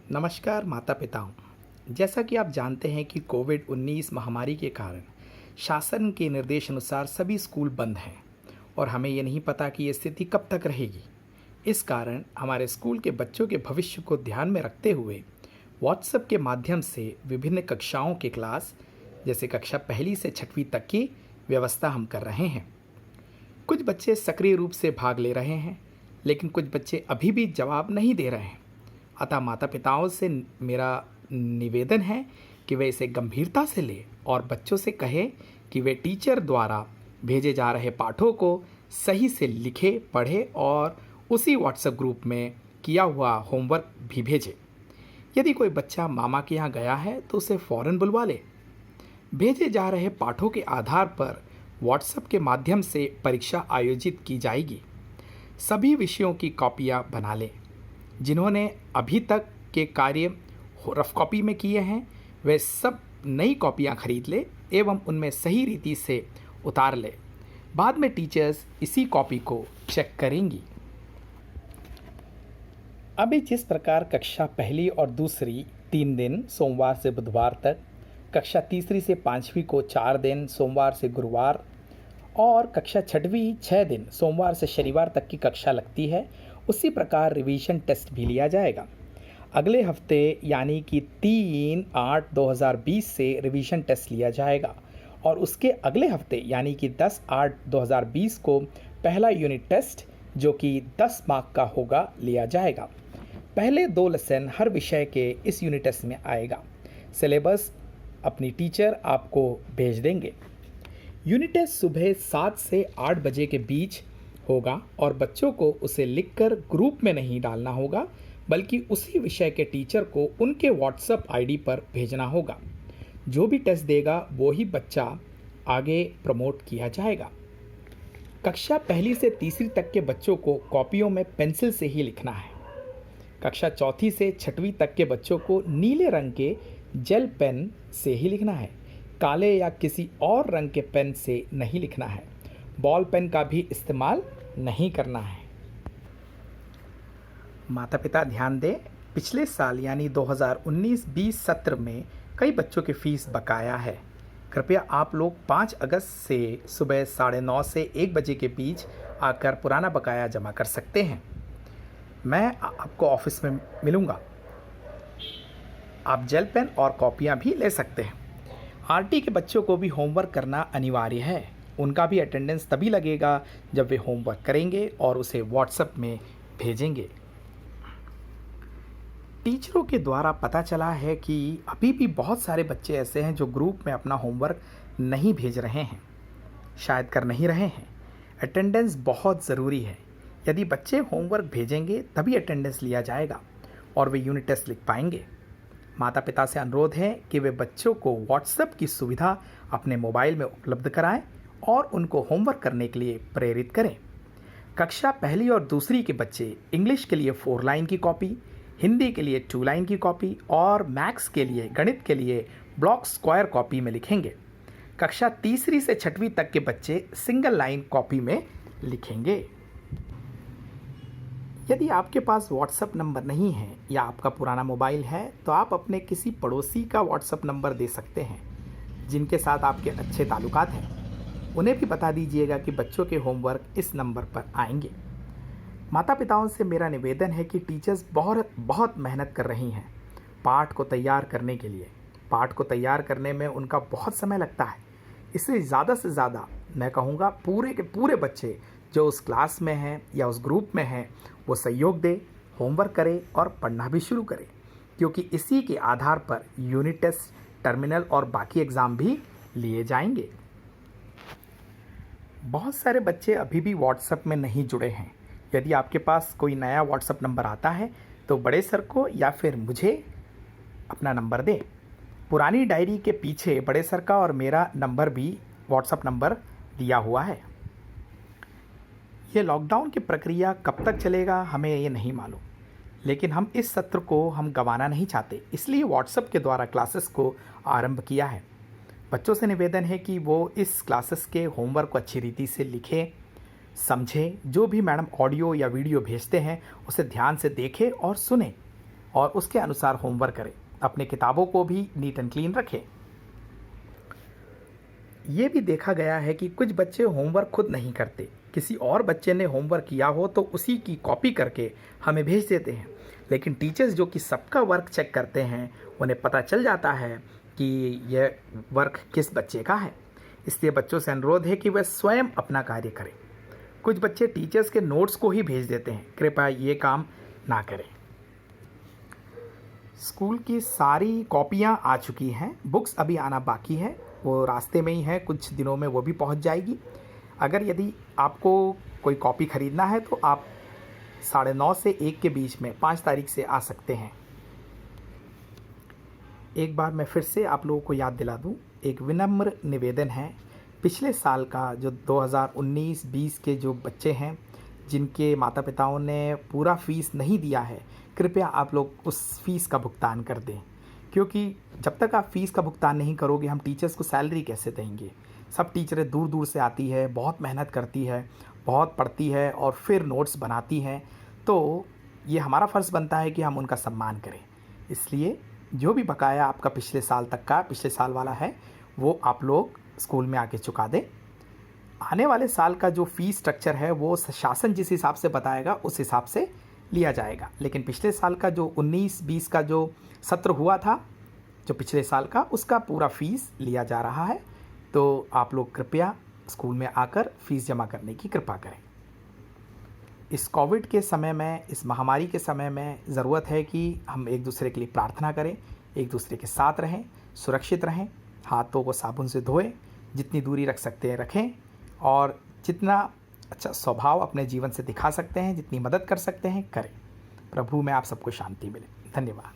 नमस्कार माता पिताओं। जैसा कि आप जानते हैं कि कोविड-19 महामारी के कारण शासन के निर्देश अनुसार सभी स्कूल बंद हैं और हमें ये नहीं पता कि ये स्थिति कब तक रहेगी। इस कारण हमारे स्कूल के बच्चों के भविष्य को ध्यान में रखते हुए व्हाट्सएप के माध्यम से विभिन्न कक्षाओं के क्लास जैसे कक्षा पहली से छठवीं तक की व्यवस्था हम कर रहे हैं। कुछ बच्चे सक्रिय रूप से भाग ले रहे हैं, लेकिन कुछ बच्चे अभी भी जवाब नहीं दे रहे हैं। अतः माता पिताओं से मेरा निवेदन है कि वे इसे गंभीरता से लें और बच्चों से कहें कि वे टीचर द्वारा भेजे जा रहे पाठों को सही से लिखें, पढ़ें और उसी व्हाट्सएप ग्रुप में किया हुआ होमवर्क भी भेजें। यदि कोई बच्चा मामा के यहाँ गया है तो उसे फ़ौरन बुलवा ले। भेजे जा रहे पाठों के आधार पर व्हाट्सएप के माध्यम से परीक्षा आयोजित की जाएगी। सभी विषयों की कॉपियाँ बना लें। जिन्होंने अभी तक के कार्य रफ कॉपी में किए हैं वे सब नई कॉपियाँ खरीद ले एवं उनमें सही रीति से उतार ले। बाद में टीचर्स इसी कॉपी को चेक करेंगी। अभी जिस प्रकार कक्षा पहली और दूसरी 3 दिन सोमवार से बुधवार तक, कक्षा तीसरी से पाँचवीं को 4 दिन सोमवार से गुरुवार और कक्षा छठवीं 6 दिन सोमवार से शनिवार तक की कक्षा लगती है, उसी प्रकार रिवीजन टेस्ट भी लिया जाएगा। अगले हफ्ते यानी कि 3/8/2020 से रिवीजन टेस्ट लिया जाएगा और उसके अगले हफ्ते यानी कि 10/8/2020 को पहला यूनिट टेस्ट जो कि 10 मार्क का होगा लिया जाएगा। पहले 2 लेसन हर विषय के इस यूनिट टेस्ट में आएगा। सिलेबस अपनी टीचर आपको भेज देंगे। यूनिट टेस्ट सुबह 7 से 8 बजे के बीच होगा और बच्चों को उसे लिखकर ग्रुप में नहीं डालना होगा, बल्कि उसी विषय के टीचर को उनके व्हाट्सएप आईडी पर भेजना होगा। जो भी टेस्ट देगा वो ही बच्चा आगे प्रमोट किया जाएगा। कक्षा पहली से तीसरी तक के बच्चों को कॉपियों में पेंसिल से ही लिखना है। कक्षा चौथी से छठवीं तक के बच्चों को नीले रंग के जेल पेन से ही लिखना है। काले या किसी और रंग के पेन से नहीं लिखना है। बॉल पेन का भी इस्तेमाल नहीं करना है। माता पिता ध्यान दें, पिछले साल यानी 2019-20 सत्र में कई बच्चों की फीस बकाया है। कृपया आप लोग 5 अगस्त से सुबह 9:30 से 1 बजे के बीच आकर पुराना बकाया जमा कर सकते हैं। मैं आपको ऑफिस में मिलूँगा। आप जेल पेन और कॉपियाँ भी ले सकते हैं। आरटी के बच्चों को भी होमवर्क करना अनिवार्य है। उनका भी अटेंडेंस तभी लगेगा जब वे होमवर्क करेंगे और उसे व्हाट्सएप में भेजेंगे। टीचरों के द्वारा पता चला है कि अभी भी बहुत सारे बच्चे ऐसे हैं जो ग्रुप में अपना होमवर्क नहीं भेज रहे हैं, शायद कर नहीं रहे हैं। अटेंडेंस बहुत ज़रूरी है। यदि बच्चे होमवर्क भेजेंगे तभी अटेंडेंस लिया जाएगा और वे यूनिट टेस्ट लिख पाएंगे। माता पिता से अनुरोध है कि वे बच्चों को व्हाट्सएप की सुविधा अपने मोबाइल में उपलब्ध कराएं और उनको होमवर्क करने के लिए प्रेरित करें। कक्षा पहली और दूसरी के बच्चे इंग्लिश के लिए 4 लाइन की कॉपी, हिंदी के लिए 2 लाइन की कॉपी और मैथ्स के लिए, गणित के लिए ब्लॉक स्क्वायर कॉपी में लिखेंगे। कक्षा तीसरी से छठवीं तक के बच्चे सिंगल लाइन कॉपी में लिखेंगे। यदि आपके पास व्हाट्सएप नंबर नहीं है या आपका पुराना मोबाइल है तो आप अपने किसी पड़ोसी का व्हाट्सएप नंबर दे सकते हैं जिनके साथ आपके अच्छे ताल्लुकात हैं। उन्हें भी बता दीजिएगा कि बच्चों के होमवर्क इस नंबर पर आएंगे। माता पिताओं से मेरा निवेदन है कि टीचर्स बहुत मेहनत कर रही हैं पाठ को तैयार करने के लिए। पाठ को तैयार करने में उनका बहुत समय लगता है, इसलिए ज़्यादा से ज़्यादा मैं कहूँगा पूरे के पूरे बच्चे जो उस क्लास में हैं या उस ग्रुप में हैं वो सहयोग दे, होमवर्क करे और पढ़ना भी शुरू करे, क्योंकि इसी के आधार पर यूनिट टेस्ट, टर्मिनल और बाकी एग्ज़ाम भी लिए जाएंगे। बहुत सारे बच्चे अभी भी व्हाट्सएप में नहीं जुड़े हैं। यदि आपके पास कोई नया व्हाट्सएप नंबर आता है तो बड़े सर को या फिर मुझे अपना नंबर दें। पुरानी डायरी के पीछे बड़े सर का और मेरा नंबर भी व्हाट्सएप नंबर दिया हुआ है। ये लॉकडाउन की प्रक्रिया कब तक चलेगा हमें ये नहीं मालूम, लेकिन हम इस सत्र को हम गंवाना नहीं चाहते, इसलिए व्हाट्सएप के द्वारा क्लासेस को आरंभ किया है। बच्चों से निवेदन है कि वो इस क्लासेस के होमवर्क को अच्छी रीति से लिखें, समझें। जो भी मैडम ऑडियो या वीडियो भेजते हैं उसे ध्यान से देखें और सुने और उसके अनुसार होमवर्क करें। अपने किताबों को भी नीट एंड क्लीन रखें। ये भी देखा गया है कि कुछ बच्चे होमवर्क खुद नहीं करते, किसी और बच्चे ने होमवर्क किया हो तो उसी की कॉपी करके हमें भेज देते हैं। लेकिन टीचर्स जो कि सबका वर्क चेक करते हैं, उन्हें पता चल जाता है कि यह वर्क किस बच्चे का है। इसलिए बच्चों से अनुरोध है कि वह स्वयं अपना कार्य करें। कुछ बच्चे टीचर्स के नोट्स को ही भेज देते हैं, कृपया ये काम ना करें। स्कूल की सारी कॉपियाँ आ चुकी हैं, बुक्स अभी आना बाकी है, वो रास्ते में ही है, कुछ दिनों में वो भी पहुंच जाएगी। अगर यदि आपको कोई कॉपी ख़रीदना है तो आप 9:30 से 1 के बीच में 5 तारीख से आ सकते हैं। एक बार मैं फिर से आप लोगों को याद दिला दूं, एक विनम्र निवेदन है। पिछले साल का जो 2019-20 के जो बच्चे हैं, जिनके माता पिताओं ने पूरा फ़ीस नहीं दिया है, कृपया आप लोग उस फ़ीस का भुगतान कर दें, क्योंकि जब तक आप फ़ीस का भुगतान नहीं करोगे हम टीचर्स को सैलरी कैसे देंगे। सब टीचरें दूर दूर से आती है, बहुत मेहनत करती है, बहुत पढ़ती है और फिर नोट्स बनाती हैं, तो ये हमारा फ़र्ज़ बनता है कि हम उनका सम्मान करें। इसलिए जो भी बकाया आपका पिछले साल तक का, पिछले साल वाला है, वो आप लोग स्कूल में आके चुका दें। आने वाले साल का जो फ़ीस स्ट्रक्चर है वो शासन जिस हिसाब से बताएगा उस हिसाब से लिया जाएगा। लेकिन पिछले साल का जो 19-20 का जो सत्र हुआ था, जो पिछले साल का, उसका पूरा फ़ीस लिया जा रहा है। तो आप लोग कृपया स्कूल में आकर फ़ीस जमा करने की कृपा करें। इस कोविड के समय में, इस महामारी के समय में ज़रूरत है कि हम एक दूसरे के लिए प्रार्थना करें, एक दूसरे के साथ रहें, सुरक्षित रहें, हाथों को साबुन से धोएं, जितनी दूरी रख सकते हैं रखें, और जितना अच्छा स्वभाव अपने जीवन से दिखा सकते हैं, जितनी मदद कर सकते हैं करें। प्रभु में आप सबको शांति मिले। धन्यवाद।